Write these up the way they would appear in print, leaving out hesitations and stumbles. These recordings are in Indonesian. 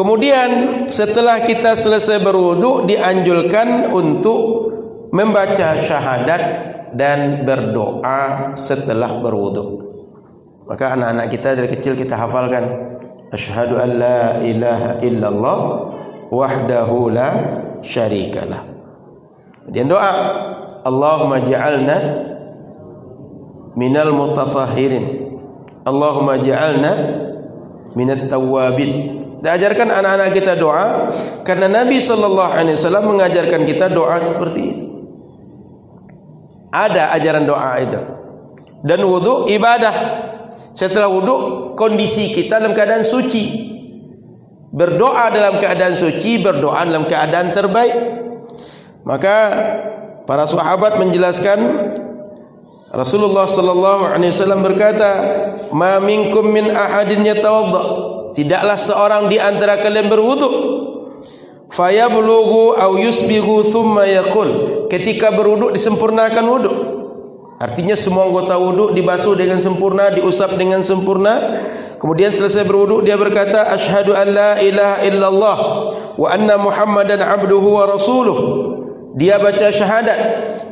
Kemudian setelah kita selesai berwudu, dianjurkan untuk membaca syahadat dan berdoa setelah berwudu. Maka anak-anak kita dari kecil kita hafalkan, asyhadu an la ilaha illallah wahdahu la syarikalah. Kemudian doa, Allahumma ja'alna minal mutatahhirin, Allahumma ja'alna minat tawwabin. Kita ajarkan anak-anak kita doa karena Nabi SAW mengajarkan kita doa seperti itu. Ada ajaran doa itu. Dan wudu ibadah. Setelah wudu, kondisi kita dalam keadaan suci. Berdoa dalam keadaan suci, berdoa dalam keadaan terbaik. Maka para sahabat menjelaskan, Rasulullah SAW berkata, "Ma minkum min ahadin yatawadda." Tidaklah seorang di antara kalian berwudu, fayablughu aw yusbighu thumma yaqul. Ketika berwudu disempurnakan wudu. Artinya semua anggota wudu dibasuh dengan sempurna, diusap dengan sempurna. Kemudian selesai berwudu dia berkata, asyhadu an la ilaha illallah wa anna Muhammadan abduhu wa rasuluh. Dia baca syahadat,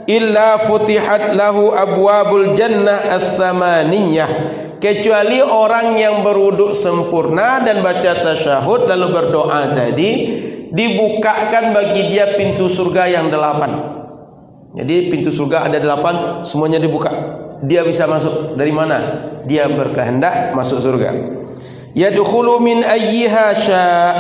illa futihat lahu abwabul jannah ats-tsamaniyah. Kecuali orang yang berwudu sempurna dan baca tasyahud lalu berdoa tadi, dibukakan bagi dia pintu surga yang 8. Jadi pintu surga ada 8, semuanya dibuka. Dia bisa masuk dari mana dia berkehendak masuk surga. Yadkhulu min ayyiha sya'.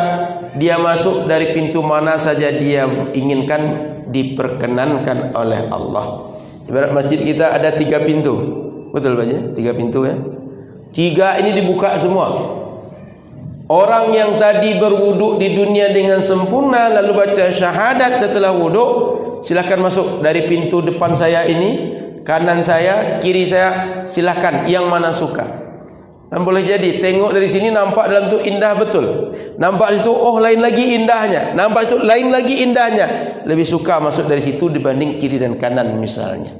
Dia masuk dari pintu mana saja dia inginkan, diperkenankan oleh Allah. Ibarat masjid kita ada 3 pintu. Betul Pak ya? 3 pintu ya. 3 ini dibuka semua. Orang yang tadi berwudu di dunia dengan sempurna lalu baca syahadat setelah wudu, silakan masuk dari pintu depan saya ini, kanan saya, kiri saya, silakan yang mana suka. Dan boleh jadi tengok dari sini nampak dalam itu indah betul. Nampak itu oh lain lagi indahnya. Nampak itu lain lagi indahnya. Lebih suka masuk dari situ dibanding kiri dan kanan misalnya.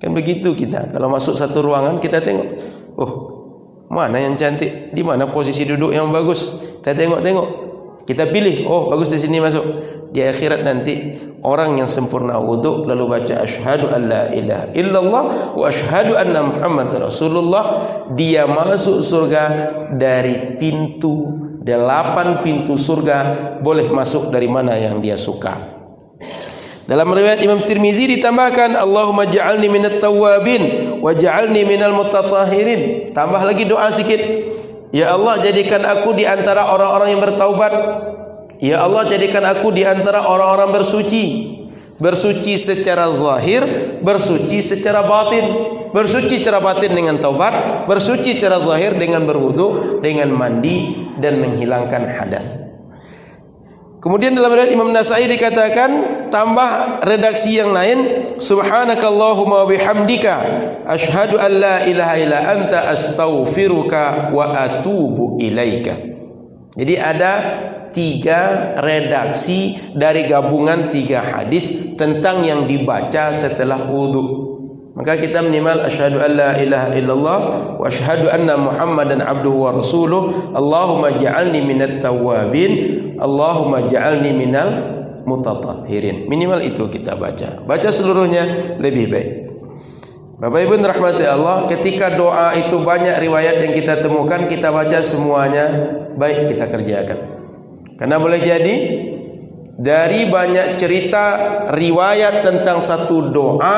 Kan begitu kita. Kalau masuk satu ruangan kita tengok, oh mana yang cantik, di mana posisi duduk yang bagus. Kita tengok-tengok. Kita pilih, oh bagus di sini masuk. Di akhirat nanti orang yang sempurna wudu lalu baca asyhadu an la ilaha illallah wa asyhadu anna Muhammadar Rasulullah, dia masuk surga dari pintu 8 pintu surga, boleh masuk dari mana yang dia suka. Dalam riwayat Imam Tirmizi ditambahkan, Allahumma ja'alni minat tawwabin wa ja'alni minal mutatahhirin. Tambah lagi doa sikit, ya Allah jadikan aku di antara orang-orang yang bertaubat. Ya Allah jadikan aku di antara orang-orang bersuci. Bersuci secara zahir, bersuci secara batin. Bersuci secara batin dengan taubat, bersuci secara zahir dengan berwudu, dengan mandi dan menghilangkan hadas. Kemudian dalam riwayat Imam Nasai dikatakan, tambah redaksi yang lain, subhanakallahumma wa bihamdika asyhadu an la ilaha illa anta astaghfiruka wa atubu ilaika. Jadi ada 3 redaksi dari gabungan 3 hadis tentang yang dibaca setelah wudu. Maka kita minimal asyhadu an la ilaha illallah wa asyhadu anna Muhammadan abduhu wa rasuluh. Allahumma ja'alni minat tawwabin, Allahumma ja'alni minal mutatahhirin. Minimal itu kita baca. Baca seluruhnya lebih baik. Bapak Ibu rahmati Allah, ketika doa itu banyak riwayat yang kita temukan, kita baca semuanya, baik kita kerjakan. Karena boleh jadi dari banyak cerita riwayat tentang satu doa,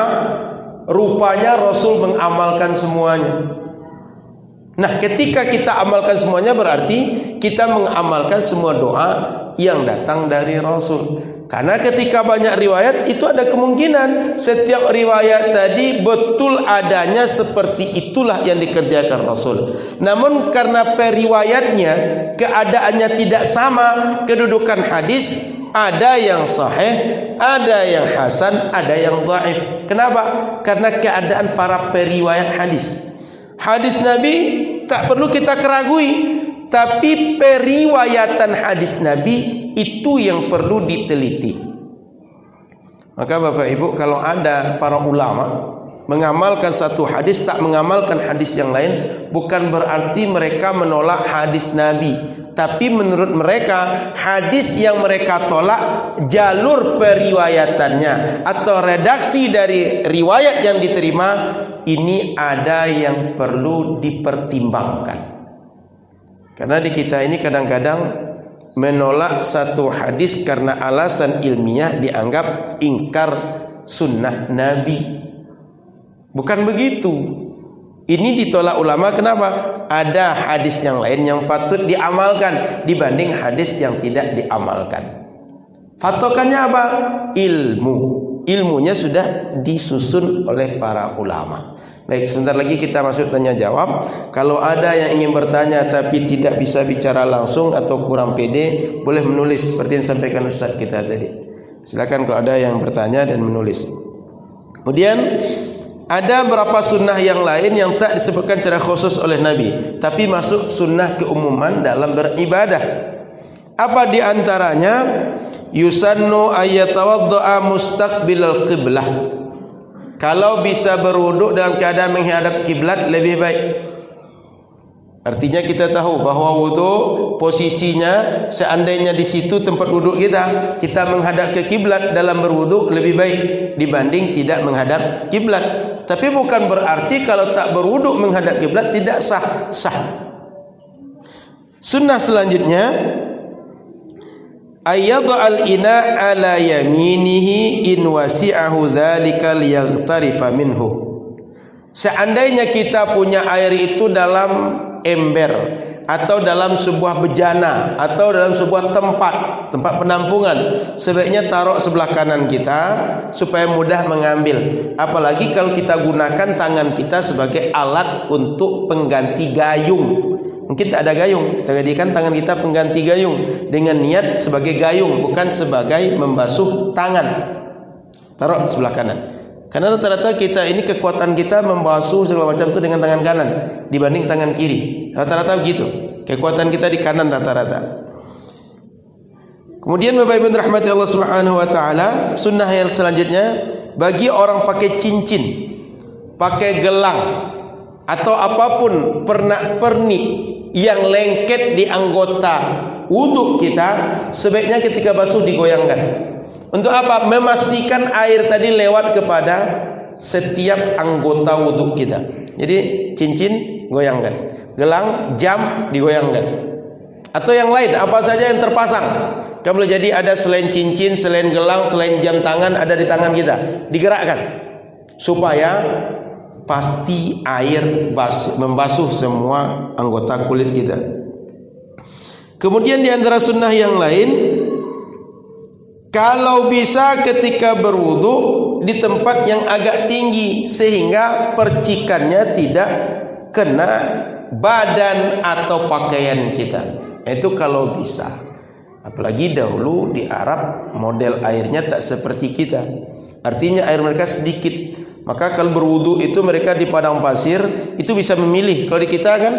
rupanya Rasul mengamalkan semuanya. Nah, ketika kita amalkan semuanya berarti kita mengamalkan semua doa yang datang dari Rasul. Karena ketika banyak riwayat itu ada kemungkinan setiap riwayat tadi betul adanya seperti itulah yang dikerjakan Rasul. Namun karena periwayatnya keadaannya tidak sama, kedudukan hadis ada yang sahih, ada yang hasan, ada yang dhaif. Kenapa? Karena keadaan para periwayat hadis. Hadis Nabi tak perlu kita keragui, tapi periwayatan hadis Nabi itu yang perlu diteliti. Maka Bapak Ibu, kalau ada para ulama mengamalkan satu hadis, tak mengamalkan hadis yang lain, bukan berarti mereka menolak hadis Nabi. Tapi menurut mereka, hadis yang mereka tolak jalur periwayatannya atau redaksi dari riwayat yang diterima ini ada yang perlu dipertimbangkan. Karena di kita ini kadang-kadang menolak satu hadis karena alasan ilmiah dianggap ingkar sunnah Nabi. Bukan begitu. Ini ditolak ulama kenapa? Ada hadis yang lain yang patut diamalkan dibanding hadis yang tidak diamalkan. Patokannya apa? Ilmu. Ilmunya sudah disusun oleh para ulama. Baik, sebentar lagi kita masuk tanya jawab. Kalau ada yang ingin bertanya tapi tidak bisa bicara langsung atau kurang pede, boleh menulis seperti yang disampaikan Ustaz kita tadi. Silakan kalau ada yang bertanya dan menulis. Kemudian ada beberapa sunnah yang lain yang tak disebutkan secara khusus oleh Nabi, tapi masuk sunnah keumuman dalam beribadah. Apa di antaranya? Yusannu ayyatawadda'a mustaqbilal qiblah. Kalau bisa berwuduk dalam keadaan menghadap kiblat lebih baik. Artinya kita tahu bahwa wuduk posisinya seandainya di situ tempat wuduk kita menghadap ke kiblat dalam berwuduk lebih baik dibanding tidak menghadap kiblat. Tapi bukan berarti kalau tak berwuduk menghadap kiblat tidak sah. Sunnah selanjutnya ayyadha'al ina ala yaminihi in wasi'ahu dzalika liyaghtarifa minhu. Seandainya kita punya air itu dalam ember atau dalam sebuah bejana atau dalam sebuah tempat penampungan, sebaiknya taruh sebelah kanan kita supaya mudah mengambil. Apalagi kalau kita gunakan tangan kita sebagai alat untuk pengganti gayung. Mungkin tak ada gayung, kita jadikan tangan kita pengganti gayung dengan niat sebagai gayung, bukan sebagai membasuh tangan. Taruh sebelah kanan. Karena rata-rata kita ini kekuatan kita membasuh segala macam itu dengan tangan kanan dibanding tangan kiri. Rata-rata begitu. Kekuatan kita di kanan rata-rata. Kemudian Bapak Ibu rahmati Allah Subhanahu wa taala, sunnah yang selanjutnya bagi orang pakai cincin, pakai gelang atau apapun pernak-pernik yang lengket di anggota wudhu kita, sebaiknya ketika basuh digoyangkan. Untuk apa? Memastikan air tadi lewat kepada setiap anggota wudhu kita. Jadi cincin goyangkan, gelang, jam digoyangkan, atau yang lain apa saja yang terpasang. Kan boleh jadi ada selain cincin, selain gelang, selain jam tangan ada di tangan kita, digerakkan supaya pasti air membasuh semua anggota kulit kita. Kemudian di antara sunnah yang lain, kalau bisa ketika berwudu di tempat yang agak tinggi sehingga percikannya tidak kena badan atau pakaian kita. Itu kalau bisa. Apalagi dahulu di Arab model airnya tak seperti kita. Artinya air mereka sedikit. Maka kalau berwudu itu mereka di padang pasir itu bisa memilih. Kalau di kita kan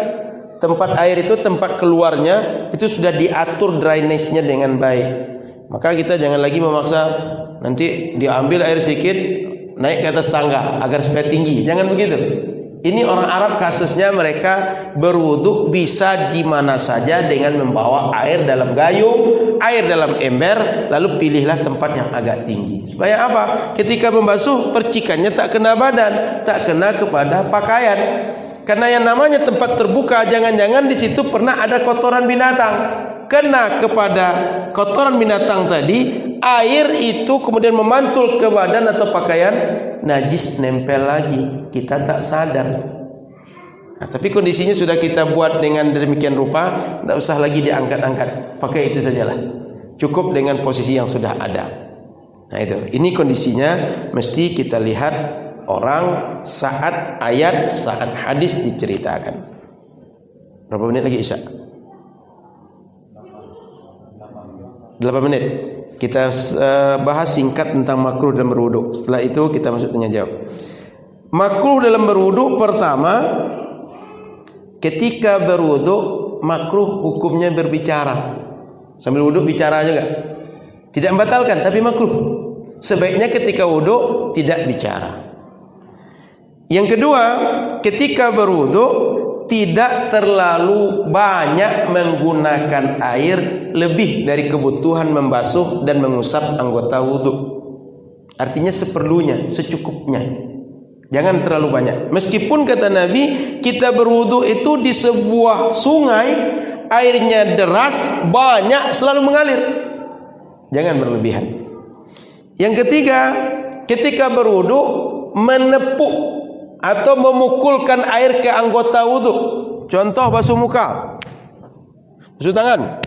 tempat air itu tempat keluarnya itu sudah diatur drainase-nya dengan baik. Maka kita jangan lagi memaksa nanti diambil air sedikit naik ke atas tangga agar supaya tinggi. Jangan begitu. Ini orang Arab kasusnya mereka berwudu bisa di mana saja dengan membawa air dalam gayung, air dalam ember, lalu pilihlah tempat yang agak tinggi. Supaya apa? Ketika membasuh percikannya tak kena badan, tak kena kepada pakaian. Karena yang namanya tempat terbuka, jangan-jangan di situ pernah ada kotoran binatang. Kena kepada kotoran binatang tadi, air itu kemudian memantul ke badan atau pakaian, najis nempel lagi, kita tak sadar. Nah, tapi kondisinya sudah kita buat dengan demikian rupa, tidak usah lagi diangkat-angkat, pakai itu sajalah, cukup dengan posisi yang sudah ada. Nah itu, ini kondisinya mesti kita lihat orang saat ayat, saat hadis diceritakan. Berapa menit lagi Isya? 8 menit. Kita bahas singkat tentang makruh dalam berwudu. Setelah itu kita masuk tanya jawab. Makruh dalam berwudu, pertama, ketika berwudu makruh hukumnya berbicara. Sambil wudu bicara juga. Tidak membatalkan, tapi makruh. Sebaiknya ketika wudu tidak bicara. Yang kedua, ketika berwudu tidak terlalu banyak menggunakan air lebih dari kebutuhan membasuh dan mengusap anggota wudu. Artinya seperlunya, secukupnya. Jangan terlalu banyak. Meskipun kata Nabi, kita berwudu itu di sebuah sungai, airnya deras, banyak, selalu mengalir. Jangan berlebihan. Yang ketiga, ketika berwudu menepuk atau memukulkan air ke anggota wudu. Contoh basuh muka, basuh tangan.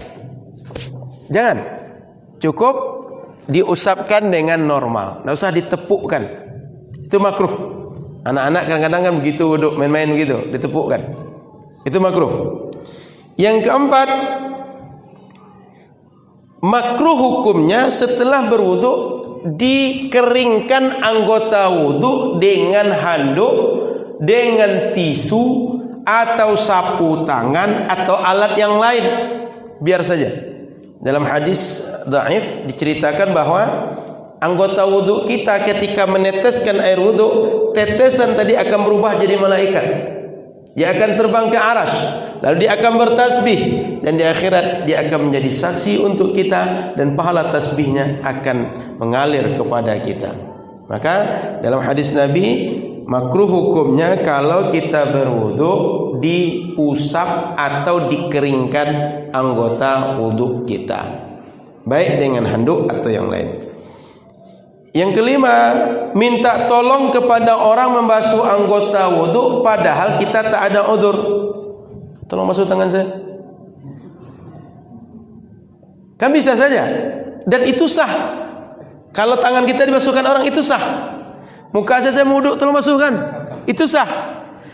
Jangan. Cukup diusapkan dengan normal. Tidak usah ditepukkan. Itu makruh. Anak-anak kadang-kadang kan begitu wudu, main-main begitu, ditepukkan. Itu makruh. Yang keempat, makruh hukumnya setelah berwudu dikeringkan anggota wudu dengan handuk, dengan tisu atau sapu tangan atau alat yang lain. Biar saja. Dalam hadis dhaif diceritakan bahwa anggota wudu kita ketika meneteskan air wudu, tetesan tadi akan berubah jadi malaikat. Dia akan terbang ke arasy, lalu dia akan bertasbih, dan di akhirat dia akan menjadi saksi untuk kita, dan pahala tasbihnya akan mengalir kepada kita. Maka dalam hadis Nabi, makruh hukumnya kalau kita berwudu diusap atau dikeringkan anggota wudu kita, baik dengan handuk atau yang lain. Yang kelima, minta tolong kepada orang membasuh anggota wudu padahal kita tak ada udzur. Tolong basuh tangan saya. Kan bisa saja. Dan itu sah. Kalau tangan kita dibasuhkan orang itu sah. Muka saya mau wudu, tolong basuhkan. Itu sah.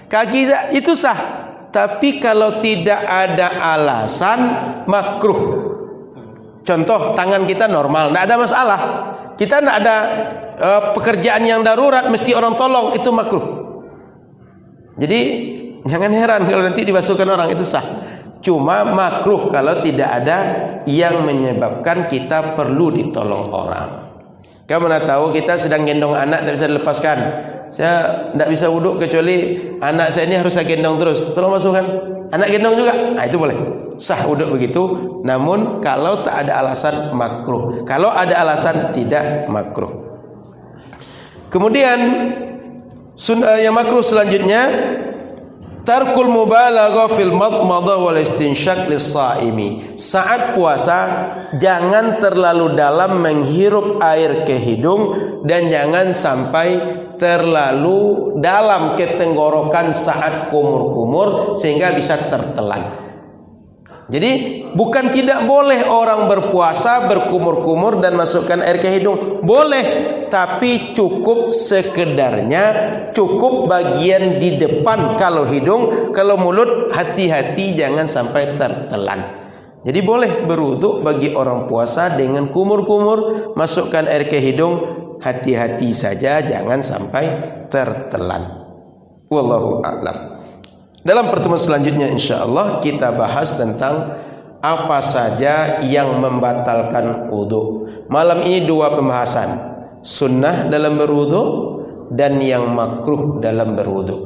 Kaki saya itu sah. Tapi kalau tidak ada alasan, makruh. Contoh, tangan kita normal, tidak ada masalah. Kita tidak ada pekerjaan yang darurat, mesti orang tolong, itu makruh. Jadi jangan heran kalau nanti dibasuhkan orang, itu sah. Cuma makruh kalau tidak ada yang menyebabkan kita perlu ditolong orang. Kamu mana tahu kita sedang gendong anak, tak bisa dilepaskan. Saya tidak bisa wuduk kecuali anak saya ini harus saya gendong terus. Tolong basuhkan. Anak gendong juga, nah itu boleh. Sah wuduk begitu. Namun kalau tak ada alasan, makruh. Kalau ada alasan, tidak makruh. Kemudian yang makruh selanjutnya, tarkul mubalaghah fil madmadah wal istinsyaq lis-shaimi. Saat puasa jangan terlalu dalam menghirup air ke hidung dan jangan sampai terlalu dalam ke tenggorokan saat kumur-kumur sehingga bisa tertelan. Jadi bukan tidak boleh orang berpuasa berkumur-kumur dan masukkan air ke hidung. Boleh, tapi cukup sekedarnya, cukup bagian di depan kalau hidung, kalau mulut hati-hati jangan sampai tertelan. Jadi boleh berwudu bagi orang puasa dengan kumur-kumur, masukkan air ke hidung, hati-hati saja jangan sampai tertelan. Wallahu a'lam. Dalam pertemuan selanjutnya insyaallah kita bahas tentang apa saja yang membatalkan wudu. Malam ini dua pembahasan, sunnah dalam berwudu dan yang makruh dalam berwudu.